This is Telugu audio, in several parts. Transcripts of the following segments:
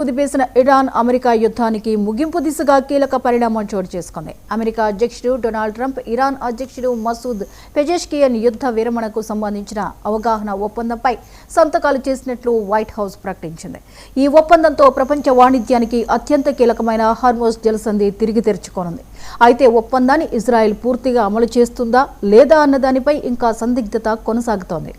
కుదిపేసిన ఇరాన్ అమెరికా యుద్ధానికి ముగింపు దిశగా కీలక పరిణామం చోటు చేసుకుంది. అమెరికా అధ్యక్షుడు డొనాల్డ్ ట్రంప్ ఇరాన్ అధ్యక్షుడు మసూద్ పెజెష్కియన్ యుద్ధ విరమణకు సంబంధించిన అవగాహన ఒప్పందంపై సంతకాలు చేసినట్లు వైట్ హౌస్ ప్రకటించింది. ఈ ఒప్పందంతో ప్రపంచ వాణిజ్యానికి అత్యంత కీలకమైన హార్మోజ్ జలసంధి తిరిగి తెరుచుకోనుంది. అయితే ఒప్పందాన్ని ఇజ్రాయెల్ పూర్తిగా అమలు చేస్తుందా లేదా అన్న దానిపై ఇంకా సందిగ్ధత కొనసాగుతోంది.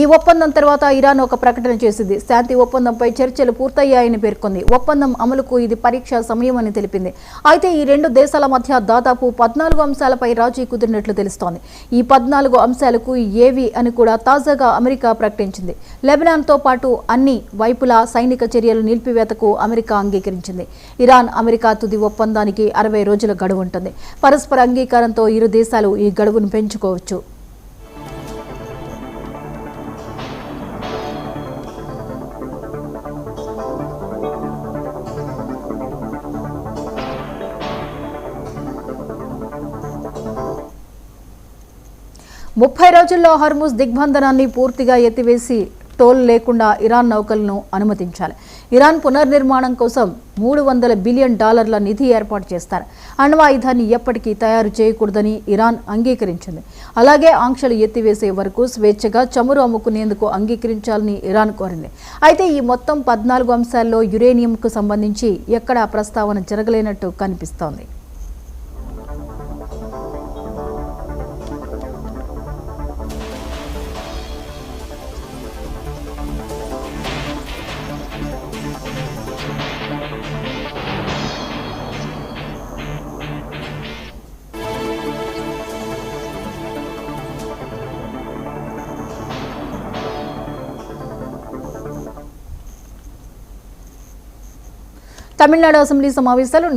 ఈ ఒప్పందం తర్వాత ఇరాన్ ఒక ప్రకటన చేసింది. శాంతి ఒప్పందంపై చర్చలు పూర్తయ్యాయని పేర్కొంది. ఒప్పందం అమలుకు ఇది పరీక్షా సమయమని తెలిపింది. అయితే ఈ రెండు దేశాల మధ్య దాదాపు 14 అంశాలపై రాజీ కుదిరినట్లు తెలుస్తోంది. ఈ 14 అంశాలకు ఏవి అని కూడా తాజాగా అమెరికా ప్రకటించింది. లెబనాన్తో పాటు అన్ని వైపులా సైనిక చర్యలు నిలిపివేతకు అమెరికా అంగీకరించింది. ఇరాన్ అమెరికా తుది ఒప్పందానికి 60 రోజుల గడువు ఉంటుంది. పరస్పర అంగీకారంతో ఇరు దేశాలు ఈ గడువును పెంచుకోవచ్చు. ముప్పై రోజుల్లో హార్మూజ్ దిగ్బంధనాన్ని పూర్తిగా ఎత్తివేసి టోల్ లేకుండా ఇరాన్ నౌకలను అనుమతించాలి. ఇరాన్ పునర్నిర్మాణం కోసం $300 బిలియన్ నిధి ఏర్పాటు చేస్తారు. అణ్వాయుధాన్ని ఎప్పటికీ తయారు చేయకూడదని ఇరాన్ అంగీకరించింది. అలాగే ఆంక్షలు ఎత్తివేసే వరకు స్వేచ్ఛగా చమురు అమ్ముకునేందుకు అంగీకరించాలని ఇరాన్ కోరింది. అయితే ఈ మొత్తం 14 అంశాల్లో యురేనియంకు సంబంధించి ఎక్కడా ప్రస్తావన జరగలేనట్టు కనిపిస్తోంది. తమిళనాడు అసెంబ్లీ సమావేశాలు